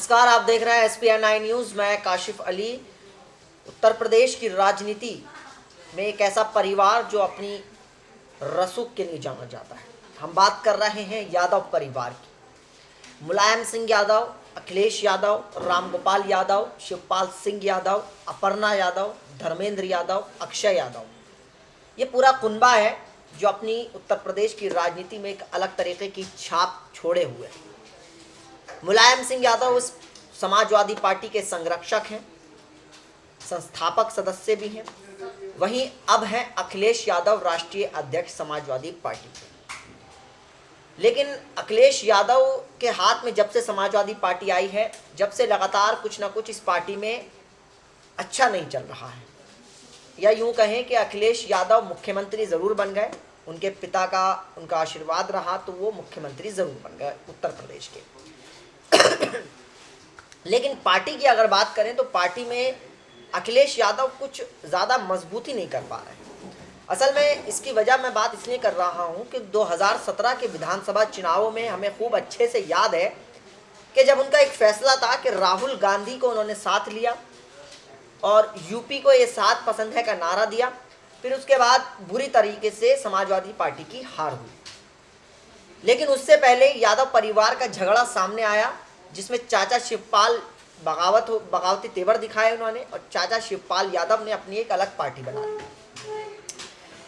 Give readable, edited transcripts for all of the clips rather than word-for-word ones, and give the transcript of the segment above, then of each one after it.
नमस्कार, आप देख रहे हैं SPN9 न्यूज़। मैं काशिफ अली। उत्तर प्रदेश की राजनीति में एक ऐसा परिवार जो अपनी रसूख के लिए जाना जाता है। हम बात कर रहे हैं यादव परिवार की। मुलायम सिंह यादव, अखिलेश यादव, रामगोपाल यादव, शिवपाल सिंह यादव, अपर्णा यादव, धर्मेंद्र यादव, अक्षय यादव, ये पूरा कुनबा है जो अपनी उत्तर प्रदेश की राजनीति में एक अलग तरीके की छाप छोड़े हुए हैं। मुलायम सिंह यादव उस समाजवादी पार्टी के संरक्षक हैं, संस्थापक सदस्य भी हैं। वहीं अब हैं अखिलेश यादव राष्ट्रीय अध्यक्ष समाजवादी पार्टी के। लेकिन अखिलेश यादव के हाथ में जब से समाजवादी पार्टी आई है, जब से लगातार कुछ ना कुछ इस पार्टी में अच्छा नहीं चल रहा है। या यूं कहें कि अखिलेश यादव मुख्यमंत्री ज़रूर बन गए, उनके पिता का उनका आशीर्वाद रहा तो वो मुख्यमंत्री ज़रूर बन गए उत्तर प्रदेश के। लेकिन पार्टी की अगर बात करें तो पार्टी में अखिलेश यादव कुछ ज़्यादा मजबूती नहीं कर पा रहे हैं। असल में इसकी वजह मैं बात इसलिए कर रहा हूं कि 2017 के विधानसभा चुनावों में हमें खूब अच्छे से याद है कि जब उनका एक फैसला था कि राहुल गांधी को उन्होंने साथ लिया और यूपी को ये साथ पसंद है का नारा दिया, फिर उसके बाद बुरी तरीके से समाजवादी पार्टी की हार हुई। लेकिन उससे पहले यादव परिवार का झगड़ा सामने आया, जिसमें चाचा शिवपाल बगावती तेवर दिखाए उन्होंने, और चाचा शिवपाल यादव ने अपनी एक अलग पार्टी बना ली।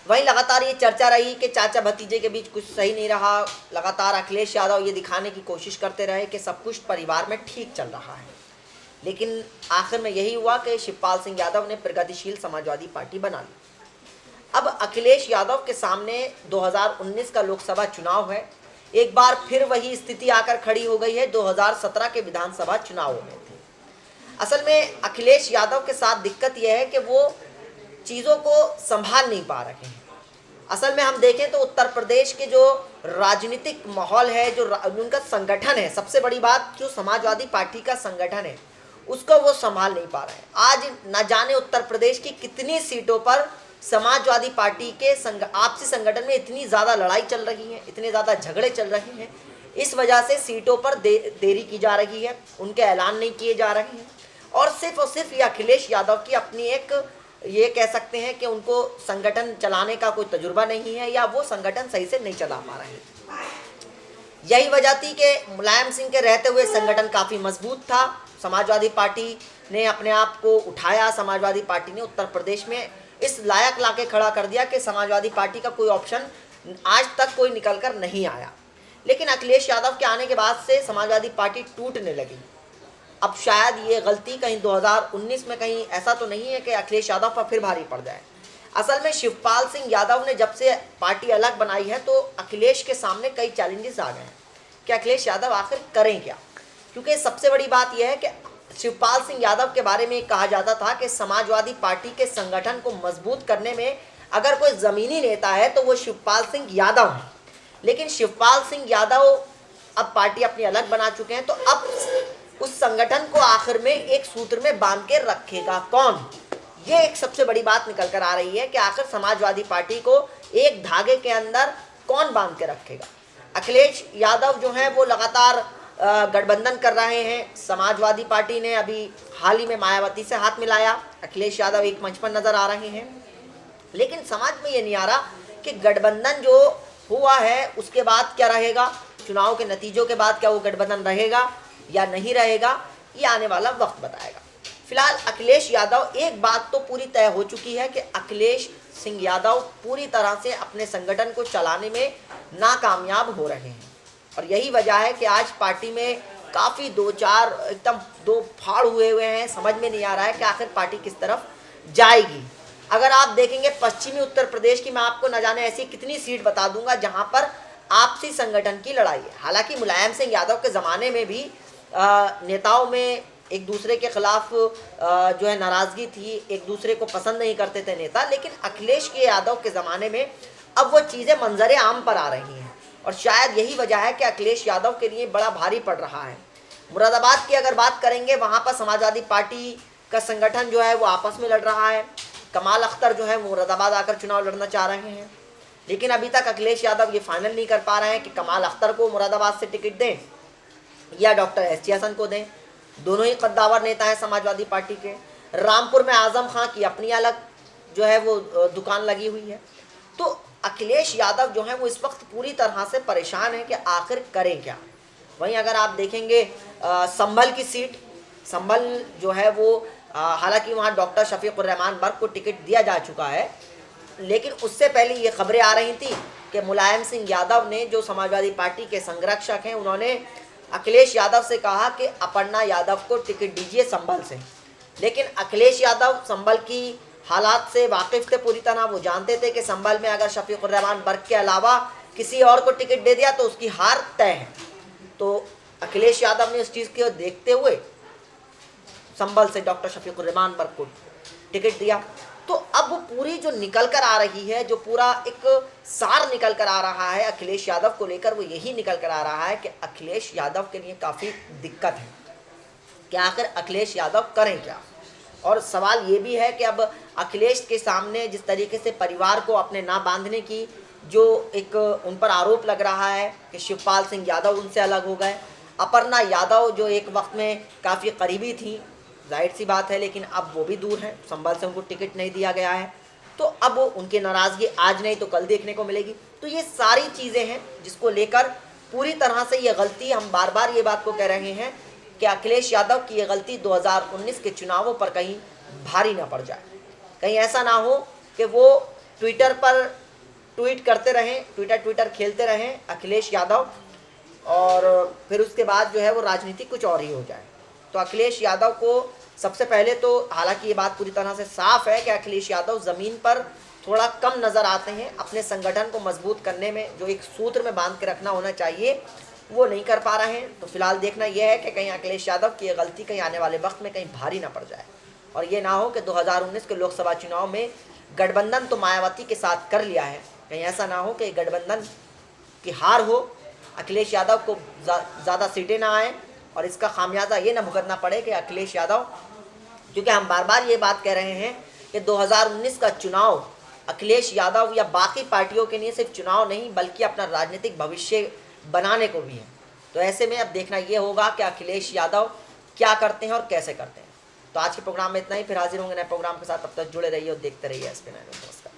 वहीं लगातार ये चर्चा रही कि चाचा भतीजे के बीच कुछ सही नहीं रहा। लगातार अखिलेश यादव ये दिखाने की कोशिश करते रहे कि सब कुछ परिवार में ठीक चल रहा है। लेकिन आखिर में यही हुआ कि शिवपाल सिंह यादव ने प्रगतिशील समाजवादी पार्टी बना ली। अब अखिलेश यादव के सामने 2019 का लोकसभा चुनाव है। एक बार फिर वही स्थिति आकर खड़ी हो गई है 2017 के विधानसभा चुनावों में थी। असल में अखिलेश यादव के साथ दिक्कत यह है कि वो चीज़ों को संभाल नहीं पा रहे हैं। असल में हम देखें तो उत्तर प्रदेश के जो राजनीतिक माहौल है, जो उनका संगठन है, सबसे बड़ी बात जो समाजवादी पार्टी का संगठन है उसको वो संभाल नहीं पा रहे हैं। आज न जाने उत्तर प्रदेश की कितनी सीटों पर समाजवादी पार्टी के आपसी संगठन में इतनी ज़्यादा लड़ाई चल रही है, इतने ज़्यादा झगड़े चल रहे हैं। इस वजह से सीटों पर देरी की जा रही है, उनके ऐलान नहीं किए जा रहे हैं। और सिर्फ ये अखिलेश यादव की अपनी एक, ये कह सकते हैं कि उनको संगठन चलाने का कोई तजुर्बा नहीं है, या वो संगठन सही से नहीं चला पा रहे हैं। यही वजह थी कि मुलायम सिंह के रहते हुए संगठन काफ़ी मजबूत था। समाजवादी पार्टी ने अपने आप को उठाया। समाजवादी पार्टी ने उत्तर प्रदेश में इस लायक लाके खड़ा कर दिया कि समाजवादी पार्टी का कोई ऑप्शन आज तक कोई निकल कर नहीं आया। लेकिन अखिलेश यादव के आने के बाद से समाजवादी पार्टी टूटने लगी। अब शायद ये गलती कहीं 2019 में कहीं ऐसा तो नहीं है कि अखिलेश यादव पर फिर भारी पड़ जाए। असल में शिवपाल सिंह यादव ने जब से पार्टी अलग बनाई है तो अखिलेश के सामने कई चैलेंजेस आ गए हैं कि अखिलेश यादव आखिर करें क्या। क्योंकि सबसे बड़ी बात यह है कि शिवपाल सिंह यादव के बारे में कहा जाता था कि समाजवादी पार्टी के संगठन को मजबूत करने में अगर कोई ज़मीनी नेता है तो वो शिवपाल सिंह यादव है। लेकिन शिवपाल सिंह यादव अब पार्टी अपनी अलग बना चुके हैं, तो अब उस संगठन को आखिर में एक सूत्र में बांध के रखेगा कौन? ये एक सबसे बड़ी बात निकल कर आ रही है कि आखिर समाजवादी पार्टी को एक धागे के अंदर कौन बांध के रखेगा। अखिलेश यादव जो हैं वो लगातार गठबंधन कर रहे हैं। समाजवादी पार्टी ने अभी हाल ही में मायावती से हाथ मिलाया। अखिलेश यादव एक मंच पर नजर आ रहे हैं। लेकिन समझ में ये नहीं आ रहा कि गठबंधन जो हुआ है उसके बाद क्या रहेगा, चुनाव के नतीजों के बाद क्या वो गठबंधन रहेगा या नहीं रहेगा, ये आने वाला वक्त बताएगा। फिलहाल अखिलेश यादव, एक बात तो पूरी तय हो चुकी है कि अखिलेश सिंह यादव पूरी तरह से अपने संगठन को चलाने में नाकामयाब हो रहे हैं। और यही वजह है कि आज पार्टी में काफ़ी एकदम दो फाड़ हुए हैं। समझ में नहीं आ रहा है कि आखिर पार्टी किस तरफ जाएगी। अगर आप देखेंगे पश्चिमी उत्तर प्रदेश की, मैं आपको न जाने ऐसी कितनी सीट बता दूंगा जहां पर आपसी संगठन की लड़ाई है। हालांकि मुलायम सिंह यादव के ज़माने में भी नेताओं में एक दूसरे के खिलाफ जो है नाराज़गी थी, एक दूसरे को पसंद नहीं करते थे नेता। लेकिन अखिलेश के यादव के ज़माने में अब वो चीज़ें मंजर आम पर आ रही हैं, और शायद यही वजह है कि अखिलेश यादव के लिए बड़ा भारी पड़ रहा है। मुरादाबाद की अगर बात करेंगे, वहाँ पर समाजवादी पार्टी का संगठन जो है वो आपस में लड़ रहा है। कमाल अख्तर जो है मुरादाबाद आकर चुनाव लड़ना चाह रहे हैं, लेकिन अभी तक अखिलेश यादव ये फाइनल नहीं कर पा रहे हैं कि कमाल अख्तर को मुरादाबाद से टिकट दें या डॉक्टर एस टी हसन को दें। दोनों ही कद्दावर नेता हैं समाजवादी पार्टी के। रामपुर में आजम खां की अपनी अलग जो है वो दुकान लगी हुई है। तो अखिलेश यादव जो है वो इस वक्त पूरी तरह से परेशान है कि आखिर करें क्या। वहीं अगर आप देखेंगे संभल की सीट, संभल जो है वो हालांकि वहाँ डॉक्टर शफीकुर रहमान बर्क को टिकट दिया जा चुका है, लेकिन उससे पहले ये खबरें आ रही थी कि मुलायम सिंह यादव ने, जो समाजवादी पार्टी के संरक्षक हैं, उन्होंने अखिलेश यादव से कहा कि अपर्णा यादव को टिकट दीजिए संभल से। लेकिन अखिलेश यादव संभल की हालात से वाकिफ थे पूरी तरह। वो जानते थे कि संभल में अगर शफीकुर रहमान बर्क के अलावा किसी और को टिकट दे दिया तो उसकी हार तय है। तो अखिलेश यादव ने उस चीज़ को देखते हुए संभल से डॉक्टर शफीकुर रहमान बर्क को टिकट दिया। तो अब वो पूरी जो निकल कर आ रही है, जो पूरा एक सार निकल कर आ रहा है अखिलेश यादव को लेकर, वो यही निकल कर आ रहा है कि अखिलेश यादव के लिए काफ़ी दिक्कत है कि आखिर अखिलेश यादव करें क्या। और सवाल ये भी है कि अब अखिलेश के सामने जिस तरीके से परिवार को अपने ना बांधने की जो एक उन पर आरोप लग रहा है कि शिवपाल सिंह यादव उनसे अलग हो गए, अपर्णा यादव जो एक वक्त में काफ़ी करीबी थी, जाहिर सी बात है, लेकिन अब वो भी दूर हैं, संभल से उनको टिकट नहीं दिया गया है। तो अब उनकी नाराज़गी आज नहीं तो कल देखने को मिलेगी। तो ये सारी चीज़ें हैं जिसको लेकर पूरी तरह से ये गलती, हम बार बार ये बात को कह रहे हैं कि अखिलेश यादव की ये गलती 2019 के चुनावों पर कहीं भारी ना पड़ जाए। कहीं ऐसा ना हो कि वो ट्विटर पर ट्वीट करते रहें, ट्विटर खेलते रहें अखिलेश यादव, और फिर उसके बाद जो है वो राजनीति कुछ और ही हो जाए। तो अखिलेश यादव को सबसे पहले तो, हालांकि ये बात पूरी तरह से साफ है कि अखिलेश यादव ज़मीन पर थोड़ा कम नज़र आते हैं। अपने संगठन को मजबूत करने में जो एक सूत्र में बांध के रखना होना चाहिए वो नहीं कर पा रहे हैं। तो फिलहाल देखना यह है कि कहीं अखिलेश यादव की ये गलती कहीं आने वाले वक्त में कहीं भारी ना पड़ जाए, और ये ना हो कि 2019 के लोकसभा चुनाव में गठबंधन तो मायावती के साथ कर लिया है, कहीं ऐसा ना हो कि गठबंधन की हार हो, अखिलेश यादव को ज़्यादा सीटें ना आए और इसका खामियाजा ये ना भुगतना पड़े कि अखिलेश यादव, क्योंकि हम बार बार ये बात कह रहे हैं कि 2019 का चुनाव अखिलेश यादव या बाकी पार्टियों के लिए सिर्फ चुनाव नहीं बल्कि अपना राजनीतिक भविष्य बनाने को भी है। तो ऐसे में अब देखना ये होगा कि अखिलेश यादव क्या करते हैं और कैसे करते हैं। तो आज के प्रोग्राम में इतना ही, फिर हाजिर होंगे नए प्रोग्राम के साथ। तब तक जुड़े रहिए और देखते रहिए एसपी 9 न्यूज़। नमस्कार।